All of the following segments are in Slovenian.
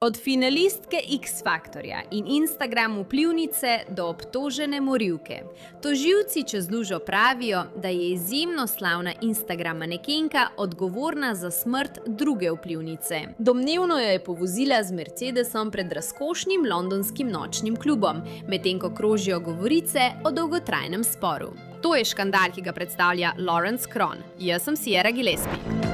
Od finalistke X-Faktorja in Instagram vplivnice do obtožene morilke. Tožilci čez lužo pravijo, da je izjemno slavna Instagram manekenka odgovorna za smrt druge vplivnice. Domnevno jo je povozila z Mercedesom pred razkošnim londonskim nočnim klubom, medtem ko krožijo govorice o dolgotrajnem sporu. To je škandal, ki ga predstavlja Lawrence Kron. Jaz sem Sierra Gillespie.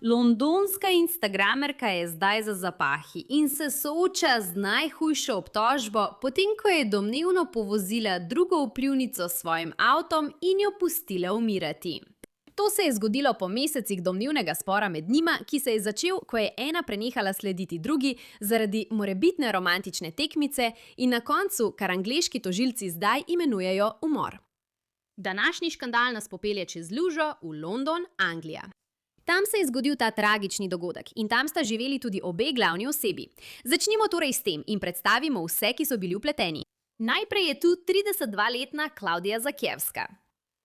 Londonska instagramerka je zdaj za zapahi in se sooča z najhujšo obtožbo, potem ko je domnevno povozila drugo vplivnico s svojim avtom in jo pustila umirati. To se je zgodilo po mesecih domnevnega spora med njima, ki se je začel, ko je ena prenehala slediti drugi zaradi morebitne romantične tekmice in na koncu, kar angleški tožilci zdaj imenujejo umor. Današnji škandal nas popelje čez lužo v London, Anglija. Tam se je zgodil ta tragični dogodek in tam sta živeli tudi obe glavni osebi. Začnimo torej s tem in predstavimo vse, ki so bili vpleteni. Najprej je tu 32-letna Klaudija Zakievska.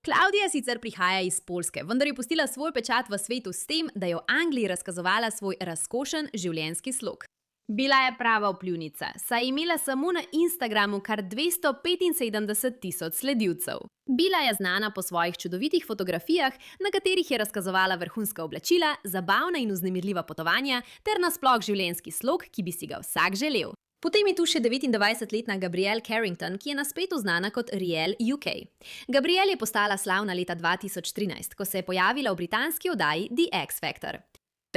Klaudija sicer prihaja iz Poljske, vendar je pustila svoj pečat v svetu s tem, da je v Angliji razkazovala svoj razkošen življenjski slog. Bila je prava vplivnica, saj je imela samo na Instagramu kar 275.000 sledilcev. Bila je znana po svojih čudovitih fotografijah, na katerih je razkazovala vrhunska oblačila, zabavna in vznemirljiva potovanja ter nasploh življenjski slog, ki bi si ga vsak želel. Potem je tu še 29-letna Gabrielle Carrington, ki je na spletu znana kot Riel UK. Gabrielle je postala slavna leta 2013, ko se je pojavila v britanski oddaji The X Factor.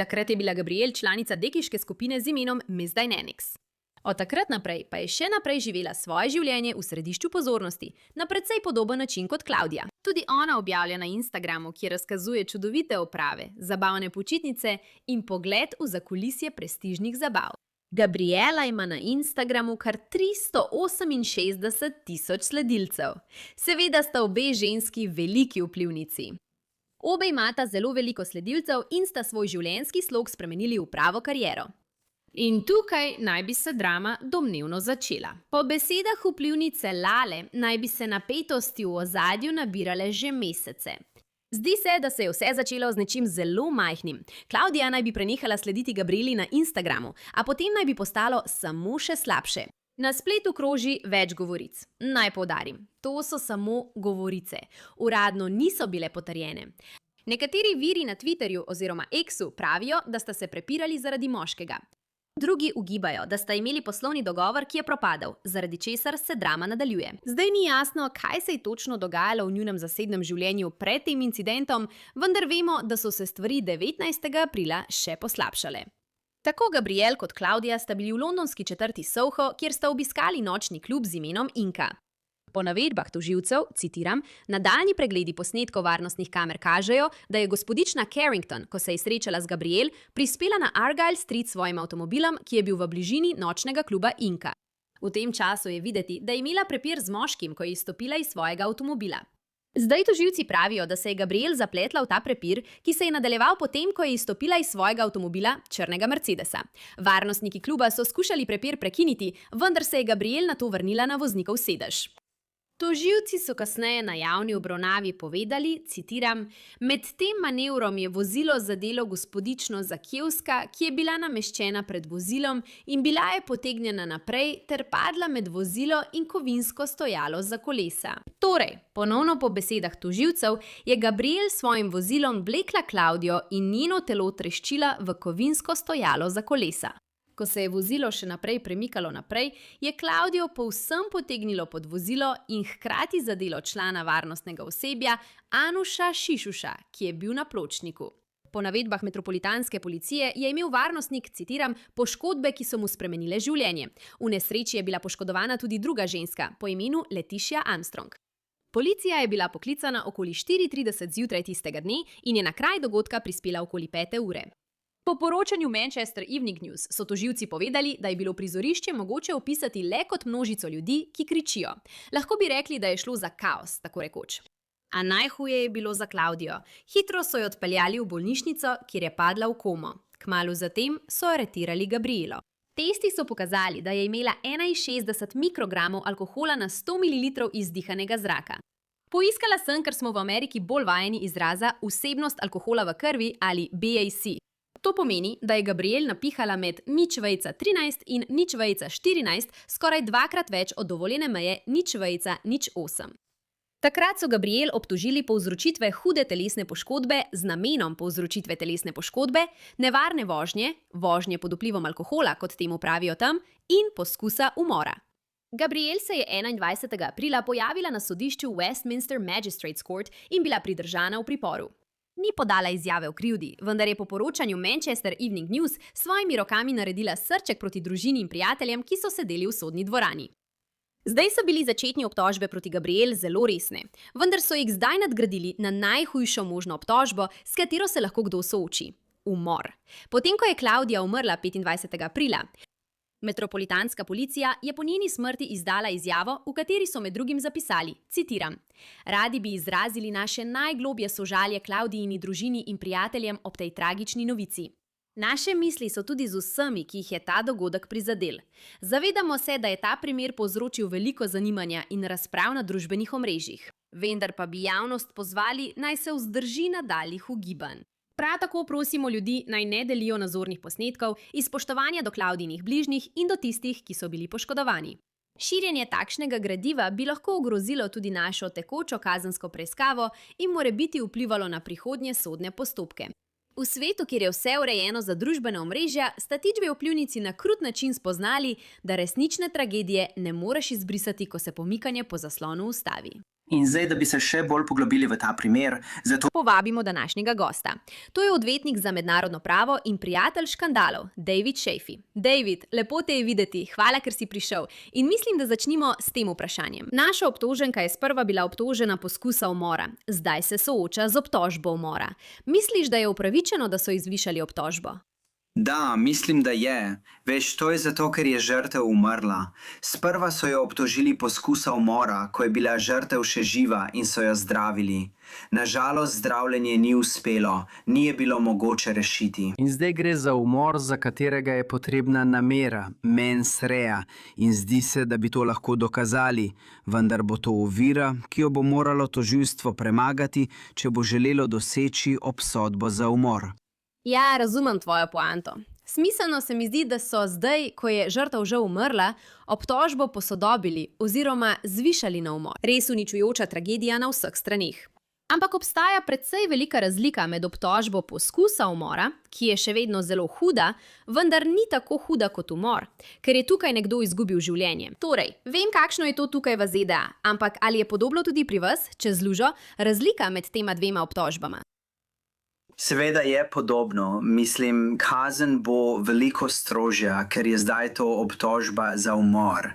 Takrat je bila Gabrielle članica dekiške skupine z imenom Miss Dynamics. Od takrat naprej pa je še naprej živela svoje življenje v središču pozornosti, na precej podoben način kot Klaudija. Tudi ona objavlja na Instagramu, kjer razkazuje čudovite oprave, zabavne počitnice in pogled v zakulisje prestižnih zabav. Gabriela ima na Instagramu kar 368.000 sledilcev. Seveda sta obe ženski veliki vplivnici. Obe imata zelo veliko sledilcev in sta svoj življenjski slog spremenili v pravo kariero. In tukaj naj bi se drama domnevno začela. Po besedah vplivnice Lale naj bi se napetosti v ozadju nabirale že mesece. Zdi se, da se je vse začelo z nečim zelo majhnim. Klaudija naj bi prenehala slediti Gabrieli na Instagramu, a potem naj bi postalo samo še slabše. Na spletu kroži več govoric. Naj poudarim, to so samo govorice. Uradno niso bile potrjene. Nekateri viri na Twitterju oziroma X-u pravijo, da sta se prepirali zaradi moškega. Drugi ugibajo, da sta imeli poslovni dogovor, ki je propadel, zaradi česar se drama nadaljuje. Zdaj ni jasno, kaj se je točno dogajalo v njunem zasebnem življenju pred tem incidentom, vendar vemo, da so se stvari 19. aprila še poslabšale. Tako Gabrielle kot Klaudija sta bili v londonski četrti Soho, kjer sta obiskali nočni klub z imenom Inka. Po navedbah tožilcev, citiram, nadaljnji pregledi posnetkov varnostnih kamer kažejo, da je gospodična Carrington, ko se je srečala z Gabrielle, prispela na Argyle Street s svojim avtomobilom, ki je bil v bližini nočnega kluba Inka. V tem času je videti, da je imela prepir z moškim, ko je izstopila iz svojega avtomobila. Zdaj tožilci pravijo, da se je Gabrielle zapletla v ta prepir, ki se je nadaljeval potem, ko je izstopila iz svojega avtomobila, črnega Mercedesa. Varnostniki kluba so skušali prepir prekiniti, vendar se je Gabrielle nato vrnila na voznikov sedež. Tožilci so kasneje na javni obravnavi povedali, citiram, med tem manevrom je vozilo zadelo gospodično Zakievska, ki je bila nameščena pred vozilom in bila je potegnjena naprej ter padla med vozilo in kovinsko stojalo za kolesa. Torej, ponovno po besedah tožilcev, je Gabrielle s svojim vozilom vlekla Klaudijo in njeno telo treščila v kovinsko stojalo za kolesa. Ko se je vozilo še naprej premikalo naprej, je Klaudijo povsem potegnilo pod vozilo in hkrati zadelo člana varnostnega osebja Anuša Šišuša, ki je bil na pločniku. Po navedbah metropolitanske policije je imel varnostnik, citiram, poškodbe, ki so mu spremenile življenje. V nesreči je bila poškodovana tudi druga ženska po imenu Leticia Armstrong. Policija je bila poklicana okoli 4:30 zjutraj tistega dne in je na kraj dogodka prispela okoli 5. ure. Po poročanju Manchester Evening News so tožilci povedali, da je bilo prizorišče mogoče opisati le kot množico ljudi, ki kričijo. Lahko bi rekli, da je šlo za kaos, tako rekoč. A najhuje je bilo za Klaudijo. Hitro so jo odpeljali v bolnišnico, kjer je padla v komo. Kmalu zatem so aretirali Gabrielo. Testi so pokazali, da je imela 61 mikrogramov alkohola na 100 ml izdihanega zraka. Poiskala sem, ker smo v Ameriki bolj vajeni izraza vsebnost alkohola v krvi ali BAC. To pomeni, da je Gabriel napihala med 0,13 in 0,14 skoraj dvakrat več od dovoljene meje 0,08. Takrat so Gabriel obtožili povzročitve hude telesne poškodbe z namenom povzročitve telesne poškodbe, nevarne vožnje, vožnje pod vplivom alkohola, kot temu pravijo tam, in poskusa umora. Gabriel se je 21. aprila pojavila na sodišču Westminster Magistrates Court in bila pridržana v priporu. Ni podala izjave o krivdi, vendar je po poročanju Manchester Evening News s svojimi rokami naredila srček proti družini in prijateljem, ki so sedeli v sodni dvorani. Zdaj so bili začetni obtožbe proti Gabriel zelo resne, vendar so jih zdaj nadgradili na najhujšo možno obtožbo, s katero se lahko kdo sooči – umor. Potem, ko je Klaudija umrla 25. aprila, Metropolitanska policija je po njeni smrti izdala izjavo, v kateri so med drugim zapisali, citiram: "Radi bi izrazili naše najgloblje sožalje Klaudijini družini in prijateljem ob tej tragični novici. Naše misli so tudi z vsemi, ki jih je ta dogodek prizadel. Zavedamo se, da je ta primer povzročil veliko zanimanja in razprav na družbenih omrežjih. Vendar pa bi javnost pozvali, naj se vzdrži nadaljnjih ugibanj. Prav tako prosimo ljudi, naj ne delijo nazornih posnetkov iz spoštovanja do Klaudijinih bližnjih in do tistih, ki so bili poškodovani. Širjenje takšnega gradiva bi lahko ogrozilo tudi našo tekočo kazensko preiskavo in morebiti vplivalo na prihodnje sodne postopke. V svetu, kjer je vse urejeno za družbena omrežja, sta ti dve vplivnici na krut način spoznali, da resnične tragedije ne moreš izbrisati, ko se pomikanje po zaslonu ustavi." In zdaj, da bi se še bolj poglobili v ta primer, zato Povabimo današnjega gosta. To je odvetnik za mednarodno pravo in prijatelj škandalov, David Shafee. David, lepo te je videti, hvala, ker si prišel. In mislim, da začnimo s tem vprašanjem. Naša obtoženka je sprva bila obtožena poskusa umora, zdaj se sooča z obtožbo umora. Misliš, da je upravičeno, da so izvišali obtožbo? Da, mislim, da je. Veš, to je zato, ker je žrtev umrla. Sprva so jo obtožili poskusa umora, ko je bila žrtev še živa in so jo zdravili. Nažalost, zdravljenje ni uspelo, ni je bilo mogoče rešiti. In zdaj gre za umor, za katerega je potrebna namera, mens rea, in zdi se, da bi to lahko dokazali, vendar bo to ovira, ki jo bo moralo tožilstvo premagati, če bo želelo doseči obsodbo za umor. Ja, razumem tvojo poanto. Smiselno se mi zdi, da so zdaj, ko je žrtev že umrla, obtožbo posodobili oziroma zvišali na umor. Res uničujoča tragedija na vseh straneh. Ampak obstaja precej velika razlika med obtožbo poskusa umora, ki je še vedno zelo huda, vendar ni tako huda kot umor, ker je tukaj nekdo izgubil življenje. Torej, vem, kakšno je to tukaj v ZDA, ampak ali je podobno tudi pri vas, čez lužo, razlika med tema dvema obtožbama? Seveda je podobno. Mislim, kazen bo veliko strožja, ker je zdaj to obtožba za umor.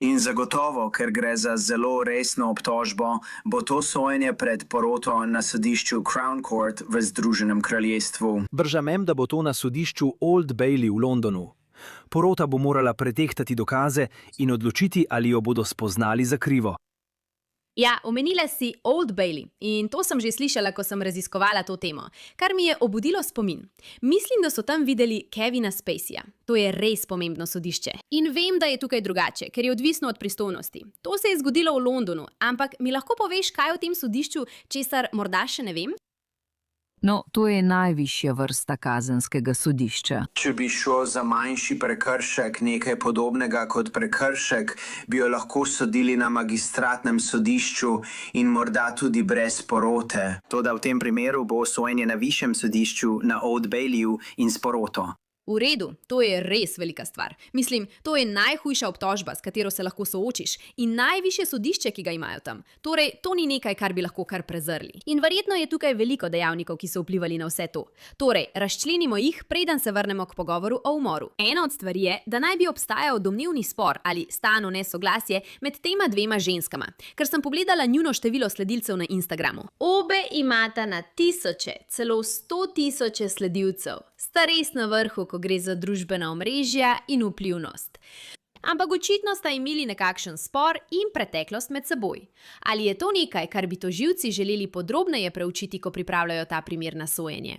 In zagotovo, ker gre za zelo resno obtožbo, bo to sojenje pred poroto na sodišču Crown Court v Združenem kraljestvu. Bržamem, da bo to na sodišču Old Bailey v Londonu. Porota bo morala pretehtati dokaze in odločiti, ali jo bodo spoznali za krivo. Ja, omenila si Old Bailey in to sem že slišala, ko sem raziskovala to temo, kar mi je obudilo spomin. Mislim, da so tam videli Kevina Spaceyja. To je res pomembno sodišče. In vem, da je tukaj drugače, ker je odvisno od pristojnosti. To se je zgodilo v Londonu, ampak mi lahko poveš, kaj o tem sodišču, česar morda še ne vem? No, to je najvišja vrsta kazenskega sodišča. Če bi šlo za manjši prekršek, nekaj podobnega kot prekršek, bi jo lahko sodili na magistratnem sodišču in morda tudi brez porote. Toda v tem primeru bo sojenje na višjem sodišču na Old Baileyju in s poroto. V redu, to je res velika stvar. Mislim, to je najhujša obtožba, s katero se lahko soočiš in najvišje sodišče, ki ga imajo tam. Torej, to ni nekaj, kar bi lahko kar prezrli. In verjetno je tukaj veliko dejavnikov, ki so vplivali na vse to. Torej, razčlenimo jih, preden se vrnemo k pogovoru o umoru. Ena od stvari je, da naj bi obstajal domnevni spor ali stalno nesoglasje med tema dvema ženskama, ker sem pogledala njuno število sledilcev na Instagramu. Obe imata na tisoče, celo 100.000 sledilcev. Sta res na vrhu, ko gre za družbena omrežja in vplivnost. Ampak očitno sta imeli nekakšen spor in preteklost med seboj. Ali je to nekaj, kar bi tožilci želeli podrobneje preučiti, ko pripravljajo ta primer na sojenje?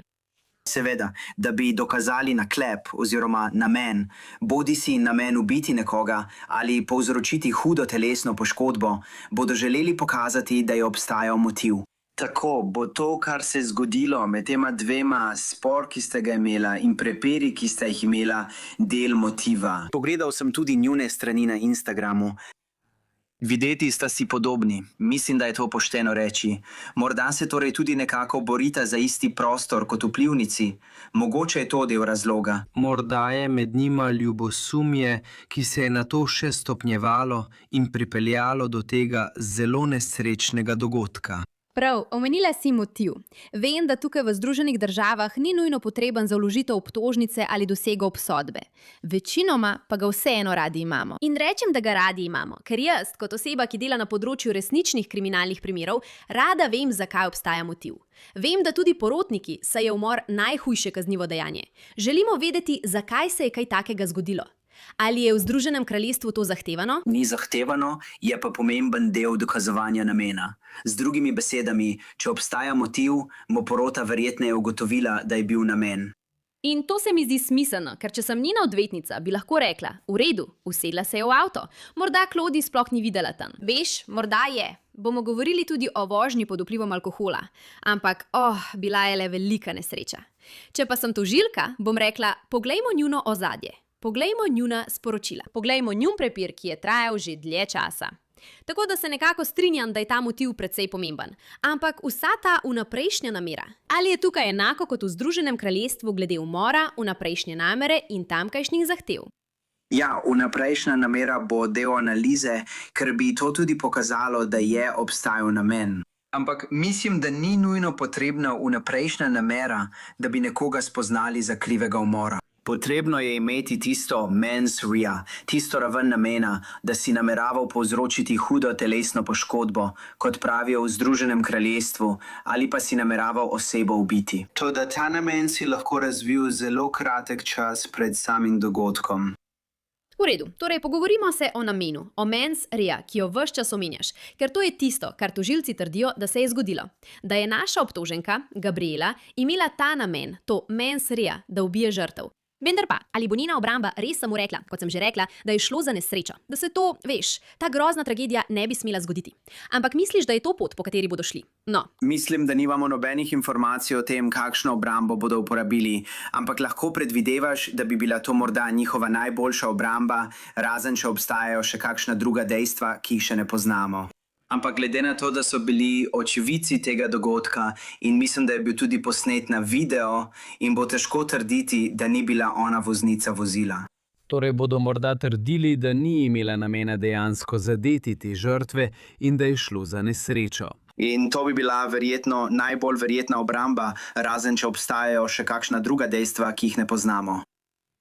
Seveda, da bi dokazali naklep oziroma namen, bodi si namen ubiti nekoga ali povzročiti hudo telesno poškodbo, bodo želeli pokazati, da je obstajal motiv. Tako bo to, kar se je zgodilo med tema dvema, spor, ki ste ga imela in prepiri, ki ste jih imela, del motiva. Pogledal sem tudi njune strani na Instagramu. Videti sta si podobni, mislim, da je to pošteno reči. Morda se torej tudi nekako borita za isti prostor kot vplivnici. Mogoče je to del razloga. Morda je med njima ljubosumje, ki se je nato še stopnjevalo in pripeljalo do tega zelo nesrečnega dogodka. Prav, omenila si motiv. Vem, da tukaj v Združenih državah ni nujno potreben za vložitev obtožnice ali dosego obsodbe. Večinoma pa ga vseeno radi imamo. In rečem, da ga radi imamo, ker jaz, kot oseba, ki dela na področju resničnih kriminalnih primerov, rada vem, zakaj obstaja motiv. Vem, da tudi porotniki, saj je umor najhujše kaznivo dejanje. Želimo vedeti, zakaj se je kaj takega zgodilo. Ali je v Združenem kraljestvu to zahtevano? Ni zahtevano, je pa pomemben del dokazovanja namena. Z drugimi besedami, če obstaja motiv, bo porota verjetneje ugotovila, da je bil namen. In to se mi zdi smiselno, ker če sem njena odvetnica, bi lahko rekla, v redu, usedla se je v avto. Morda Claudie sploh ni videla tam. Veš, morda je. Bomo govorili tudi o vožnji pod vplivom alkohola. Ampak, bila je le velika nesreča. Če pa sem tožilka, bom rekla, poglejmo njuno ozadje. Poglejmo njuna sporočila. Poglejmo njun prepir, ki je trajal že dlje časa. Tako da se nekako strinjam, da je ta motiv precej pomemben. Ampak vsa ta vnaprejšnja namera. Ali je tukaj enako kot v Združenem kraljestvu glede umora, vnaprejšnje namere in tamkajšnjih zahtev? Ja, vnaprejšnja namera bo del analize, ker bi to tudi pokazalo, da je obstajal namen. Ampak mislim, da ni nujno potrebna vnaprejšnja namera, da bi nekoga spoznali za krivega umora. Potrebno je imeti tisto mens rea, tisto raven namena, da si nameraval povzročiti hudo telesno poškodbo, kot pravijo v Združenem kraljestvu, ali pa si nameraval osebo ubiti. Toda ta namen si lahko razvil zelo kratek čas pred samim dogodkom. V redu, torej pogovorimo se o namenu, o mens rea, ki jo ves čas omenjaš, ker to je tisto, kar tožilci trdijo, da se je zgodilo. Da je naša obtoženka, Gabriela, imela ta namen, to mens rea, da ubije žrtev. Vendar pa, ali bo njena obramba res samo rekla, kot sem že rekla, da je šlo za nesrečo, da se to, veš, ta grozna tragedija ne bi smela zgoditi. Ampak misliš, da je to pot, po kateri bodo šli? No. Mislim, da nimamo nobenih informacij o tem, kakšno obrambo bodo uporabili, ampak lahko predvidevaš, da bi bila to morda njihova najboljša obramba, razen če obstajajo še kakšna druga dejstva, ki jih še ne poznamo. Ampak glede na to, da so bili očividci tega dogodka in mislim, da je bil tudi posnet na video in bo težko trditi, da ni bila ona voznica vozila. Torej bodo morda trdili, da ni imela namena dejansko zadeti te žrtve in da je šlo za nesrečo. In to bi bila verjetno najbolj verjetna obramba, razen če obstajajo še kakšna druga dejstva, ki jih ne poznamo.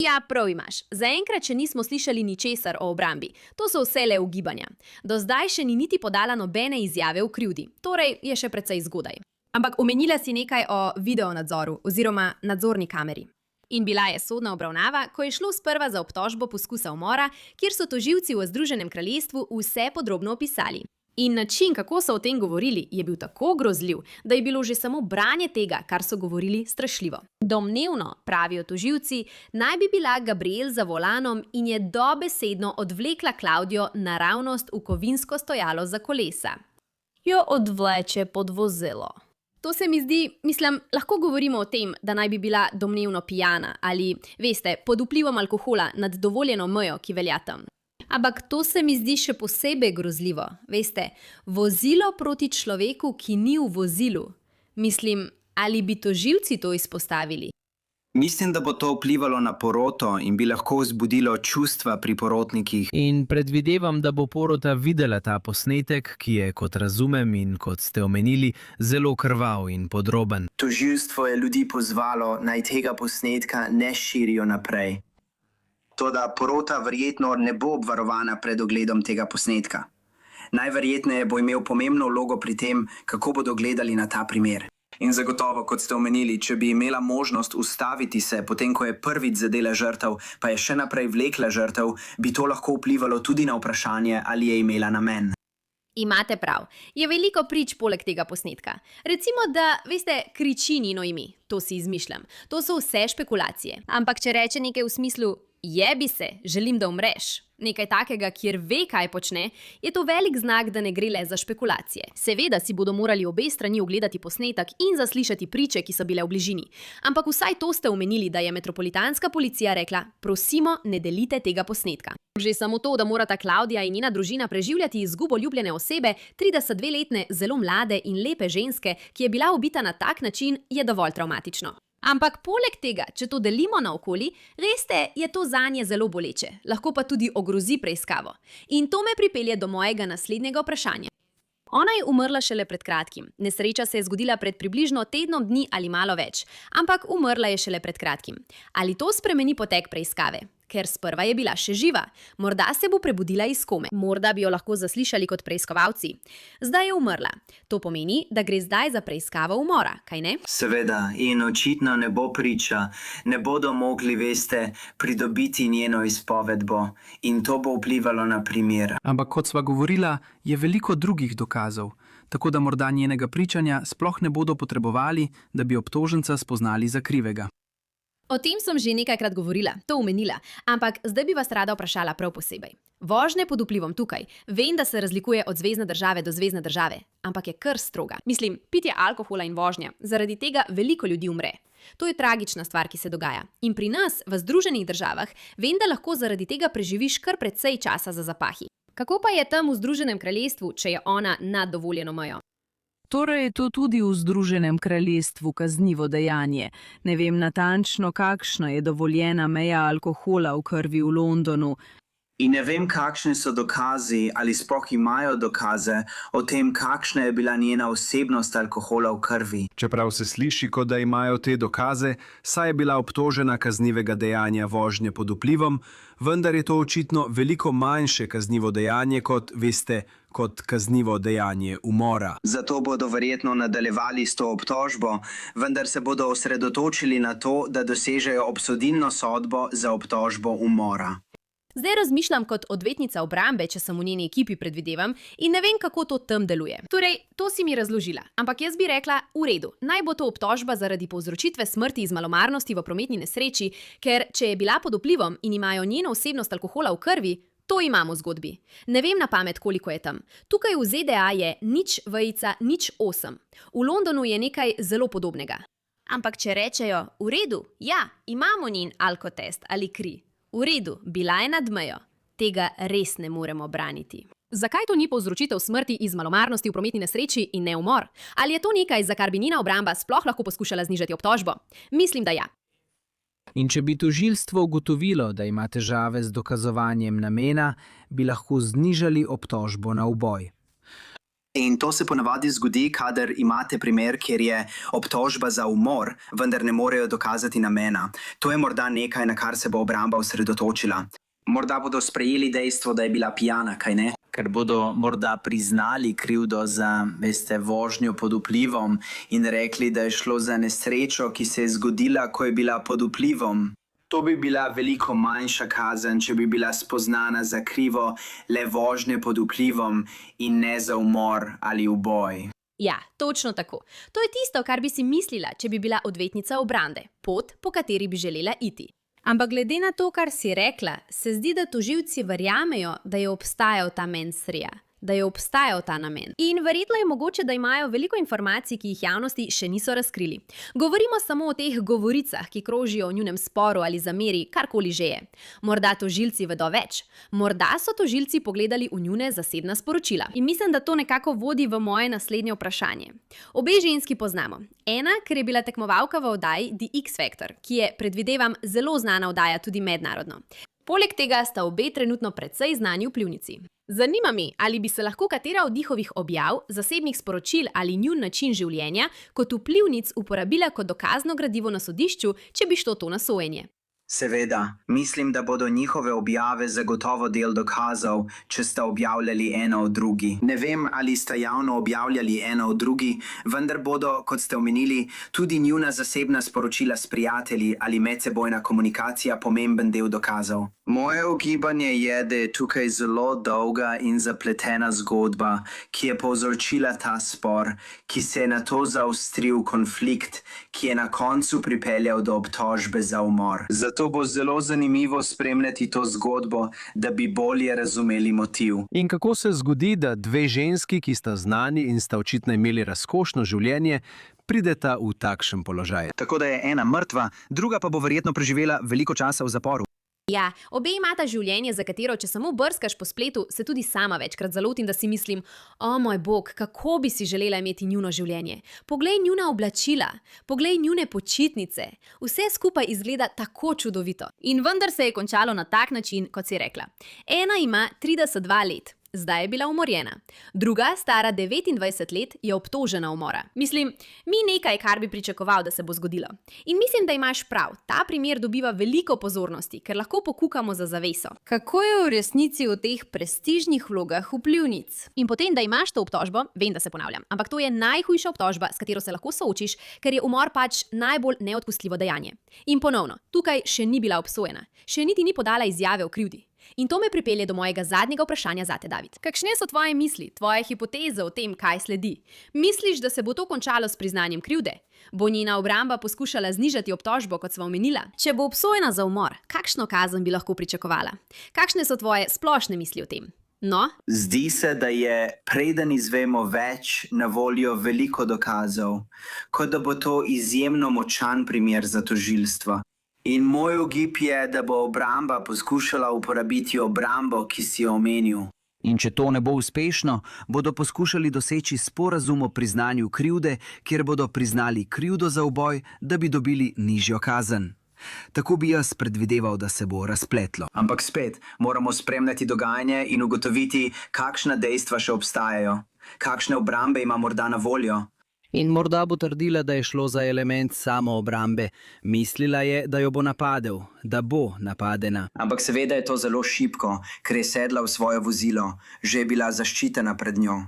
Ja, prav imaš. Zaenkrat še nismo slišali ničesar o obrambi. To so vse le ugibanja. Do zdaj še ni niti podala nobene izjave o krivdi. Torej je še precej zgodaj. Ampak omenila si nekaj o videonadzoru oziroma nadzorni kameri. In bila je sodna obravnava, ko je šlo sprva za obtožbo poskusa umora, kjer so tožilci v Združenem kraljestvu vse podrobno opisali. In način, kako so o tem govorili, je bil tako grozljiv, da je bilo že samo branje tega, kar so govorili, strašljivo. Domnevno, pravijo tožilci, naj bi bila Gabriel za volanom in je dobesedno odvlekla Claudio naravnost v kovinsko stojalo za kolesa. Jo odvleče pod vozilo. To se mi zdi, lahko govorimo o tem, da naj bi bila domnevno pijana ali, veste, pod vplivom alkohola nad dovoljeno mejo, ki velja tam. Ampak to se mi zdi še posebej grozljivo. Veste, vozilo proti človeku, ki ni v vozilu. Ali bi tožilci to izpostavili? Mislim, da bo to vplivalo na poroto in bi lahko vzbudilo čustva pri porotnikih. In predvidevam, da bo porota videla ta posnetek, ki je, kot razumem in kot ste omenili, zelo krvav in podroben. Tožilstvo je ljudi pozvalo, naj tega posnetka ne širijo naprej. Toda porota verjetno ne bo obvarovana pred ogledom tega posnetka. Najverjetneje bo imel pomembno vlogo pri tem, kako bodo gledali na ta primer. In zagotovo, kot ste omenili, če bi imela možnost ustaviti se, potem ko je prvič zadela žrtev, pa je še naprej vlekla žrtev, bi to lahko vplivalo tudi na vprašanje, ali je imela namen. Imate prav, je veliko prič poleg tega posnetka. Recimo, da, veste, kriči njeno ime, to si izmišljam. To so vse špekulacije. Ampak če reče nekaj v smislu, jebi se, želim, da umreš, nekaj takega, kjer ve, kaj počne, je to velik znak, da ne gre le za špekulacije. Seveda si bodo morali obe strani ogledati posnetek in zaslišati priče, ki so bile v bližini. Ampak vsaj to ste omenili, da je metropolitanska policija rekla, prosimo, ne delite tega posnetka. Že samo to, da morata Klavdija in njena družina preživljati izgubo ljubljene osebe, 32-letne, zelo mlade in lepe ženske, ki je bila ubita na tak način, je dovolj travmatično. Ampak poleg tega, če to delimo naokoli, veste, je to zanje zelo boleče, lahko pa tudi ogrozi preiskavo. In to me pripelje do mojega naslednjega vprašanja. Ona je umrla šele pred kratkim. Nesreča se je zgodila pred približno tednom dni ali malo več, ampak umrla je šele pred kratkim. Ali to spremeni potek preiskave? Ker sprva je bila še živa. Morda se bo prebudila iz kome. Morda bi jo lahko zaslišali kot preiskovalci. Zdaj je umrla. To pomeni, da gre zdaj za preiskavo umora, kaj ne? Seveda, in očitno ne bo priča, ne bodo mogli, veste, pridobiti njeno izpovedbo in to bo vplivalo na primer. Ampak kot sva govorila, je veliko drugih dokazov, tako da morda njenega pričanja sploh ne bodo potrebovali, da bi obtoženca spoznali za krivega. O tem sem že nekajkrat govorila, to omenila, ampak zdaj bi vas rada vprašala prav posebej. Vožnje pod vplivom tukaj. Vem, da se razlikuje od zvezne države do zvezne države, ampak je kar stroga. Mislim, pitje alkohola in vožnja, zaradi tega veliko ljudi umre. To je tragična stvar, ki se dogaja. In pri nas, v Združenih državah, vem, da lahko zaradi tega preživiš kar precej časa za zapahi. Kako pa je tam v Združenem kraljestvu, če je ona nad dovoljeno mejo? Torej je to tudi v Združenem kraljestvu kaznivo dejanje. Ne vem natančno, kakšna je dovoljena meja alkohola v krvi v Londonu. In ne vem, kakšni so dokazi ali sploh imajo dokaze o tem, kakšna je bila njena osebnost alkohola v krvi. Čeprav se sliši, kot da imajo te dokaze, saj je bila obtožena kaznivega dejanja vožnje pod vplivom, vendar je to očitno veliko manjše kaznivo dejanje kot, veste, kot kaznivo dejanje umora. Zato bodo verjetno nadaljevali s to obtožbo, vendar se bodo osredotočili na to, da dosežejo obsodilno sodbo za obtožbo umora. Zdaj razmišljam kot odvetnica obrambe, če sem v njeni ekipi, predvidevam, in ne vem, kako to tam deluje. Torej, to si mi razložila, ampak jaz bi rekla, v redu, naj bo to obtožba zaradi povzročitve smrti iz malomarnosti v prometni nesreči, ker če je bila pod vplivom in imajo njeno osebnost alkohola v krvi, to imamo v zgodbi. Ne vem na pamet, koliko je tam. Tukaj v ZDA je 0,08. V Londonu je nekaj zelo podobnega. Ampak če rečejo, v redu, ja, imamo njen alkotest ali kri. V redu, bila je nad mejo. Tega res ne moremo braniti. Zakaj to ni povzročitev smrti iz malomarnosti v prometni nesreči in ne umor? Ali je to nekaj, za kar bi njena obramba sploh lahko poskušala znižati obtožbo? Mislim, da ja. In če bi tožilstvo ugotovilo, da ima težave z dokazovanjem namena, bi lahko znižali obtožbo na uboj. In to se ponavadi zgodi, kadar imate primer, kjer je obtožba za umor, vendar ne morejo dokazati namena. To je morda nekaj, na kar se bo obramba osredotočila. Morda bodo sprejeli dejstvo, da je bila pijana, kaj ne? Ker bodo morda priznali krivdo za, veste, vožnjo pod vplivom in rekli, da je šlo za nesrečo, ki se je zgodila, ko je bila pod vplivom. To bi bila veliko manjša kazen, če bi bila spoznana za krivo le vožnje pod vplivom in ne za umor ali uboj. Ja, točno tako. To je tisto, kar bi si mislila, če bi bila odvetnica obrambe, pot, po kateri bi želela iti. Ampak glede na to, kar si rekla, se zdi, da tožilci verjamejo, da je obstajal ta mens rea. Da je obstajal ta namen. In verjetno je mogoče, da imajo veliko informacij, ki jih javnosti še niso razkrili. Govorimo samo o teh govoricah, ki krožijo o njunem sporu ali zameri, karkoli že je. Morda tožilci vedo več. Morda so tožilci pogledali v njune zasebna sporočila. In mislim, da to nekako vodi v moje naslednje vprašanje. Obe ženski poznamo. Ena, ker je bila tekmovalka v oddaji The X Factor, ki je, predvidevam, zelo znana oddaja tudi mednarodno. Poleg tega sta obe trenutno precej znani vplivnici. Zanima me, ali bi se lahko katera od njihovih objav, zasebnih sporočil ali njun način življenja kot vplivnic uporabila kot dokazno gradivo na sodišču, če bi šlo to na sojenje. Seveda, mislim, da bodo njihove objave zagotovo del dokazov, če sta objavljali eno od drugi. Ne vem, ali sta javno objavljali eno od drugi, vendar bodo, kot ste omenili, tudi njuna zasebna sporočila s prijatelji ali medsebojna komunikacija pomemben del dokazov. Moje ugibanje je, da je tukaj zelo dolga in zapletena zgodba, ki je povzročila ta spor, ki se je nato zaostril konflikt, ki je na koncu pripeljal do obtožbe za umor. Zato bo zelo zanimivo spremljati to zgodbo, da bi bolje razumeli motiv. In kako se zgodi, da dve ženski, ki sta znani in sta očitno imeli razkošno življenje, prideta v takšen položaj? Tako da je ena mrtva, druga pa bo verjetno preživela veliko časa v zaporu. Ja, obe imata življenje, za katero, če samo brskaš po spletu, se tudi sama večkrat zalotim, da si mislim, o moj bog, kako bi si želela imeti njuno življenje. Poglej njuna oblačila, poglej njune počitnice, vse skupaj izgleda tako čudovito. In vendar se je končalo na tak način, kot si rekla. Ena ima 32 let. Zdaj je bila umorjena. Druga, stara 29 let, je obtožena umora. Mislim, mi nekaj, kar bi pričakoval, da se bo zgodilo. In mislim, da imaš prav. Ta primer dobiva veliko pozornosti, ker lahko pokukamo za zaveso. Kako je v resnici v teh prestižnih vlogah vplivnic? In potem, da imaš to obtožbo, vem, da se ponavljam, ampak to je najhujša obtožba, s katero se lahko soočiš, ker je umor pač najbolj neodpustljivo dejanje. In ponovno, tukaj še ni bila obsojena. Še niti ni podala izjave o krivdi. In to me pripelje do mojega zadnjega vprašanja zate, David. Kakšne so tvoje misli, tvoje hipoteze o tem, kaj sledi? Misliš, da se bo to končalo s priznanjem krivde? Bo njena obramba poskušala znižati obtožbo, kot sva omenila? Če bo obsojena za umor, kakšno kazen bi lahko pričakovala? Kakšne so tvoje splošne misli o tem? No? Zdi se, da je, preden izvemo več, na voljo veliko dokazov, kot da bo to izjemno močan primer za tožilstvo. In moj ugib je, da bo obramba poskušala uporabiti obrambo, ki si jo omenil. In če to ne bo uspešno, bodo poskušali doseči sporazum o priznanju krivde, kjer bodo priznali krivdo za uboj, da bi dobili nižjo kazen. Tako bi jaz predvideval, da se bo razpletlo. Ampak spet, moramo spremljati dogajanje in ugotoviti, kakšna dejstva še obstajajo. Kakšne obrambe ima morda na voljo. In morda bo trdila, da je šlo za element samoobrambe. Mislila je, da jo bo napadel, da bo napadena. Ampak seveda je to zelo šibko, ker je sedla v svoje vozilo, že je bila zaščitena pred njo.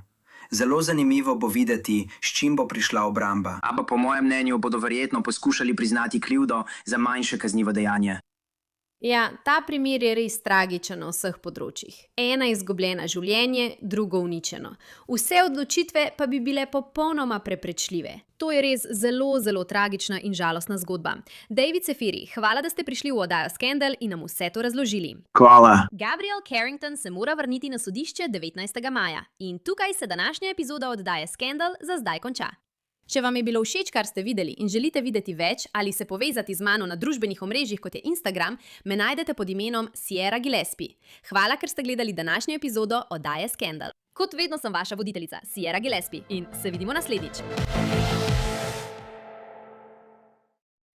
Zelo zanimivo bo videti, s čim bo prišla obramba. Ampak po mojem mnenju bodo verjetno poskušali priznati krivdo za manjše kaznivo dejanje. Ja, ta primer je res tragičen na vseh področjih. Ena izgubljena življenje, drugo uničeno. Vse odločitve pa bi bile popolnoma preprečljive. To je res zelo, zelo tragična in žalostna zgodba. David Sefiri, hvala, da ste prišli v oddajo Skandal in nam vse to razložili. Hvala. Gabriel Carrington se mora vrniti na sodišče 19. maja. In tukaj se današnja epizoda oddaje Skandal za zdaj konča. Če vam je bilo všeč, kar ste videli in želite videti več ali se povezati z mano na družbenih omrežjih, kot je Instagram, me najdete pod imenom Sierra Gillespie. Hvala, ker ste gledali današnjo epizodo oddaje Skandal. Kot vedno sem vaša voditeljica, Sierra Gillespie, in se vidimo naslednjič.